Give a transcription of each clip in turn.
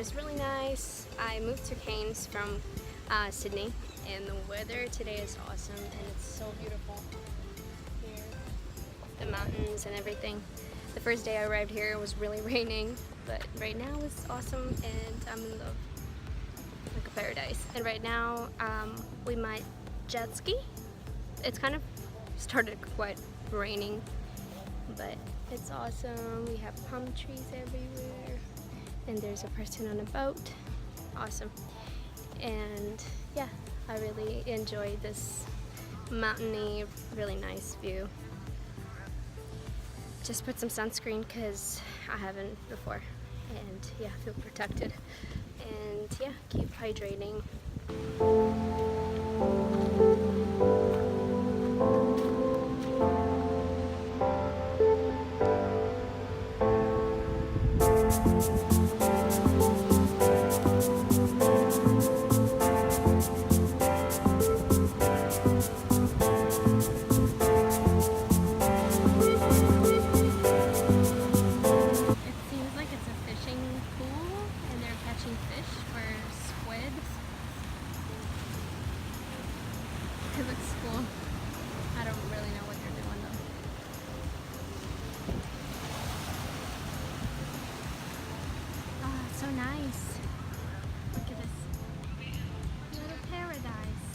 is really nice. I moved to Cairns from Sydney, and the weather today is awesome and it's so beautiful here. The mountains and everything. The first day I arrived here it was really raining, but right now it's awesome and I'm in love. Like a paradise. And right now we might jet ski. It's kind of started quite raining, but it's awesome. We have palm trees everywhere and there's a person on a boat. Awesome. And yeah, I really enjoy this mountainy, really nice view. Just put some sunscreen because I haven't before, and yeah, feel protected. And yeah, keep hydrating. It looks cool. I don't really know what they're doing though. Oh, it's so nice. Look at this little paradise.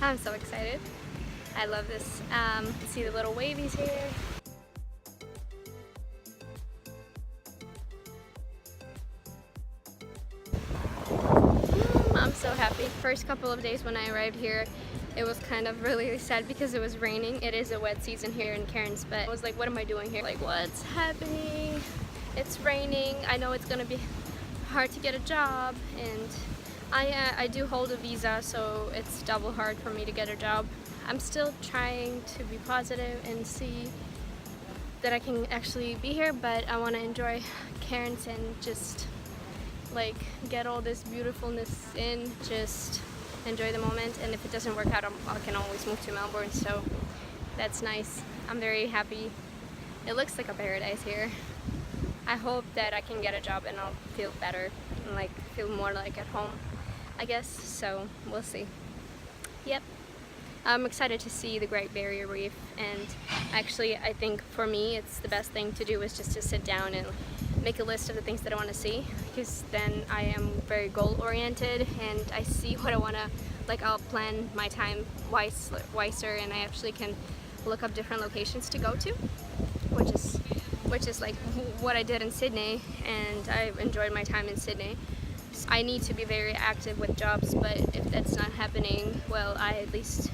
I'm so excited. I love this. See the little wavies here. I'm so happy. First couple of days when I arrived here, it was kind of really sad because it was raining. It is a wet season here in Cairns, but I was like, what am I doing here? Like, what's happening? It's raining. I know it's gonna be hard to get a job, and I do hold a visa, so it's double hard for me to get a job. I'm still trying to be positive and see that I can actually be here, but I want to enjoy Cairns and just like get all this beautifulness in, just enjoy the moment. And if it doesn't work out, I can always move to Melbourne, so that's nice. I'm very happy. It looks like a paradise here. I hope that I can get a job and I'll feel better and like feel more like at home, I guess. So we'll see. Yep, I'm excited to see the Great Barrier Reef, and actually I think for me it's the best thing to do is just to sit down and make a list of the things that I want to see, because then I am very goal oriented and I see what I want to, like I'll plan my time wiser, and I actually can look up different locations to go to, which is like what I did in Sydney, and I enjoyed my time in Sydney. I need to be very active with jobs, but if that's not happening, well, I at least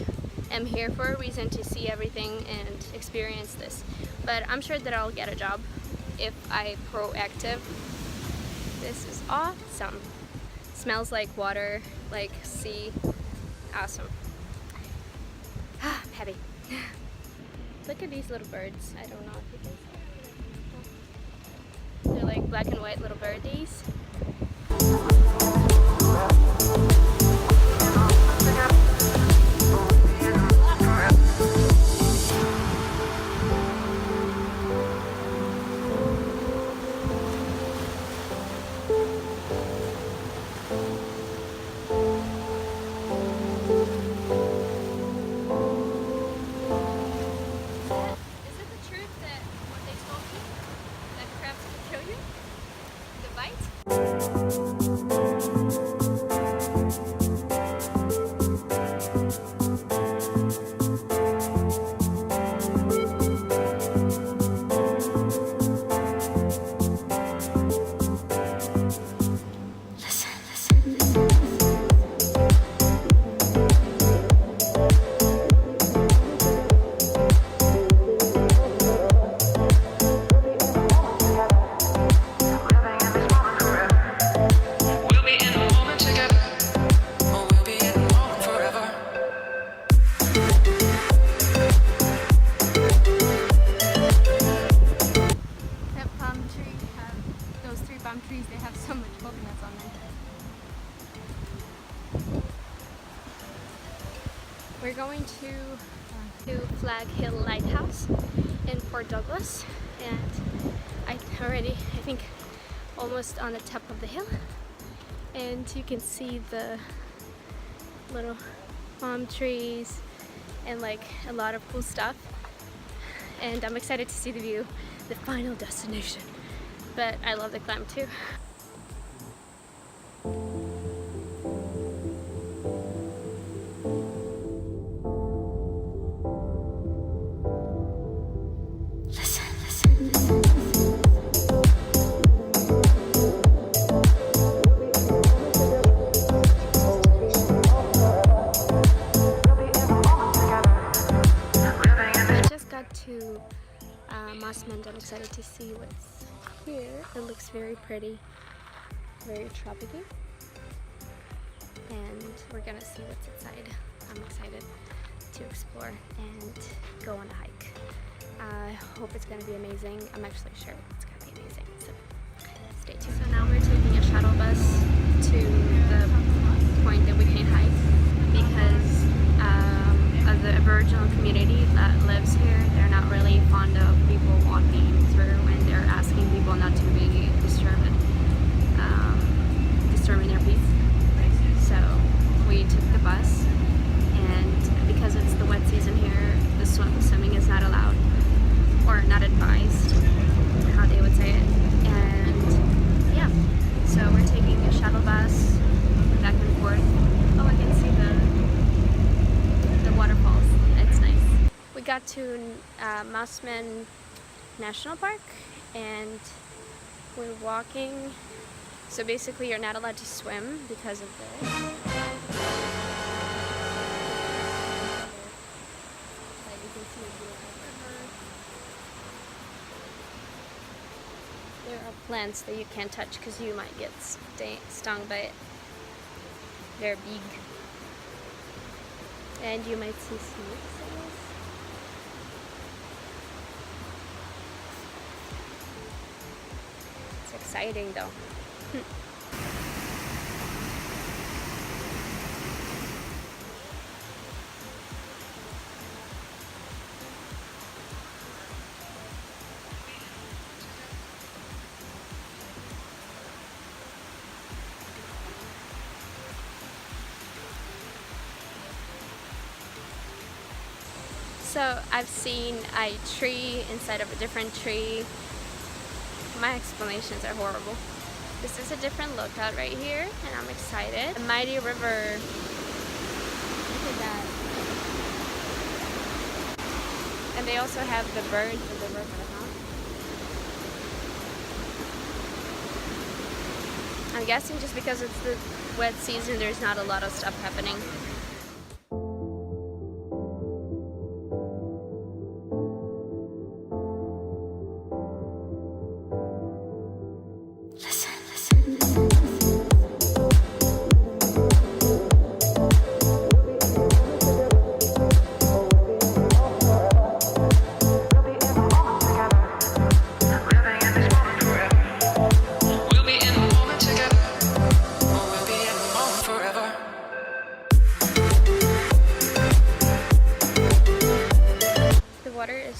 am here for a reason to see everything and experience this. But I'm sure that I'll get a job if I'm proactive. This is awesome. Smells like water, like sea. Awesome. I'm happy. Look at these little birds. I don't know if you can see. They're like black and white little birdies. They have so much coconuts on them. We're going to Flag Hill Lighthouse in PortDouglas, and I think almost on the top of the hill, and you can see the little palm trees and like a lot of cool stuff, and I'm excited to see the view, the final destination. But I love the climb too. To Mossman. I'm excited to see what's here. It looks very pretty, very tropical, and we're gonna see what's inside. I'm excited to explore and go on a hike. I hope it's gonna be amazing. I'm actually sure it's gonna be amazing, so stay tuned. So now we're taking a shuttle bus to the point that we can hike because of the Aboriginal community that lives here. They're not really fond of people walking through, and they're asking people not to be disturbing their peace. So we took the bus, and because it's the wet season here, the swimming is not allowed or not advised, how they would say it. And yeah, so we're taking a shuttle bus back and forth. Oh, I can see the waterfalls. It's nice. We got to Mossman National Park, and we're walking. So basically you're not allowed to swim because of this. There are plants that you can't touch because you might get stung by it. They're big. And you might see snakes. It's exciting though. So I've seen a tree inside of a different tree. My explanations are horrible. This is a different lookout right here, and I'm excited. The mighty river. Look at that. And they also have the birds in the river, huh? I'm guessing just because it's the wet season, there's not a lot of stuff happening.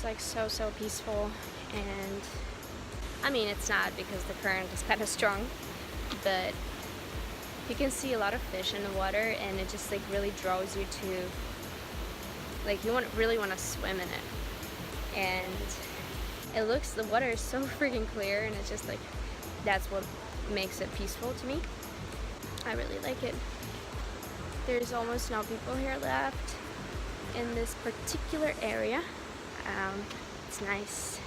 Like so peaceful, and I mean it's not because the current is kind of strong, but you can see a lot of fish in the water, and it just like really draws you to, like, you really want to swim in it. And the water is so freaking clear, and it's just like, that's what makes it peaceful to me. I really like it. There's almost no people here left in this particular area. It's nice,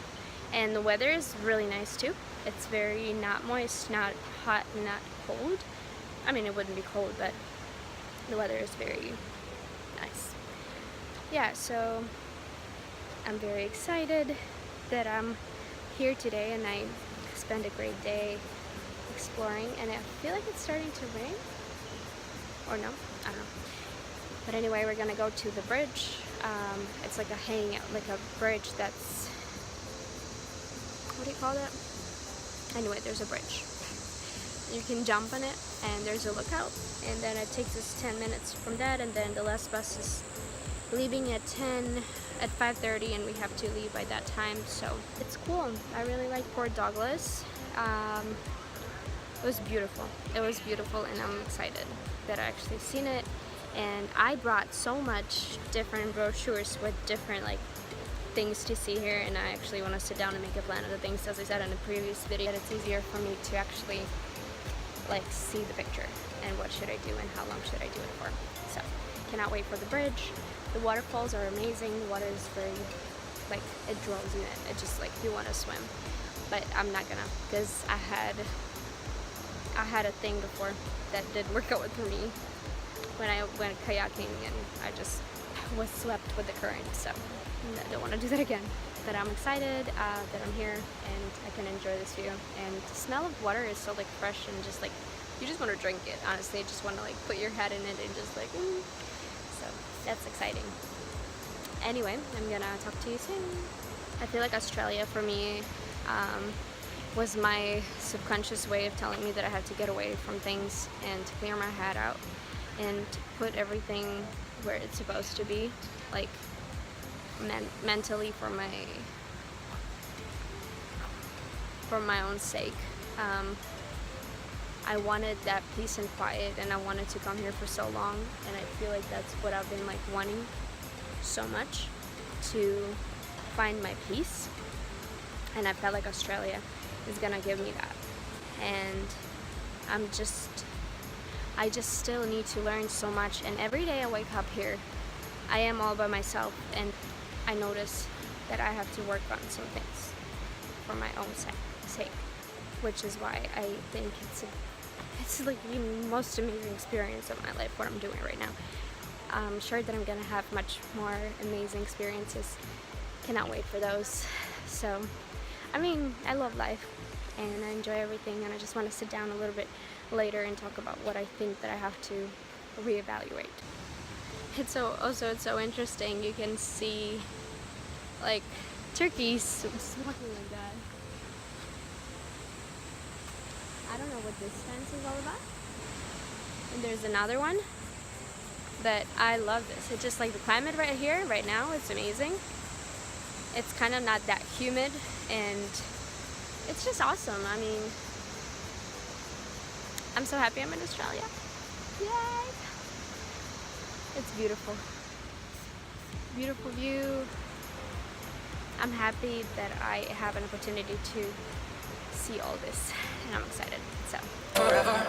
and the weather is really nice too. It's very not moist, not hot, not cold. I mean, it wouldn't be cold, but the weather is very nice. Yeah, so I'm very excited that I'm here today, and I spent a great day exploring, and I feel like it's starting to rain, or no, I don't know. But anyway, we're gonna go to the bridge. It's like a hangout, like a bridge that's, what do you call that? Anyway, there's a bridge. You can jump on it, and there's a lookout, and then it takes us 10 minutes from that, and then the last bus is leaving at 10 at 5:30 and we have to leave by that time, so it's cool. I really like PortDouglas. It was beautiful. It was beautiful, and I'm excited that I actually seen it. And I brought so much different brochures with different like things to see here, and I actually want to sit down and make a plan of the things, as I said in the previous video, that it's easier for me to actually like see the picture and what should I do and how long should I do it for. So cannot wait for the bridge. The waterfalls are amazing. The water is very like, it draws you in. It just like you want to swim, but I'm not gonna, because I had a thing before that did work out for me when I went kayaking, and I just was swept with the current, so I don't want to do that again. But I'm excited that I'm here and I can enjoy this view, and the smell of water is so like fresh and just like you just want to drink it. Honestly, you just want to like put your head in it and just like so that's exciting. Anyway, I'm gonna talk to you soon. I feel like Australia for me was my subconscious way of telling me that I had to get away from things and to clear my head out and put everything where it's supposed to be, like mentally for my own sake. I wanted that peace and quiet, and I wanted to come here for so long, and I feel like that's what I've been like wanting so much, to find my peace, and I felt like Australia is gonna give me that. And I just still need to learn so much, and every day I wake up here I am all by myself, and I notice that I have to work on some things for my own sake, which is why I think it's like the most amazing experience of my life, what I'm doing right now. I'm sure that I'm gonna have much more amazing experiences. Cannot wait for those. So I mean, I love life and I enjoy everything, and I just want to sit down a little bit later and talk about what I think that I have to reevaluate. It's so interesting. You can see like turkeys walking like that. I don't know what this fence is all about. And there's another one, but I love this. It's just like the climate right here, right now, it's amazing. It's kind of not that humid, and it's just awesome. I mean, I'm so happy I'm in Australia. Yay! It's beautiful. Beautiful view. I'm happy that I have an opportunity to see all this, and I'm excited. So forever.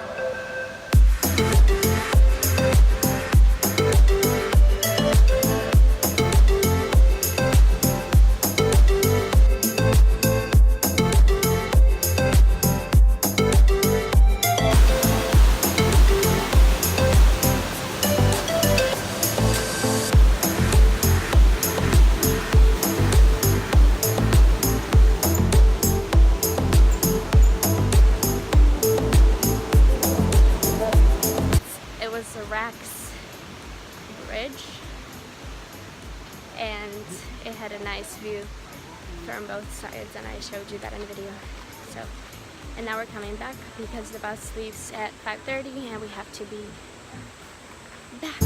Bridge, and it had a nice view from both sides, and I showed you that in the video. So, and now we're coming back because the bus leaves at 5:30 and we have to be back.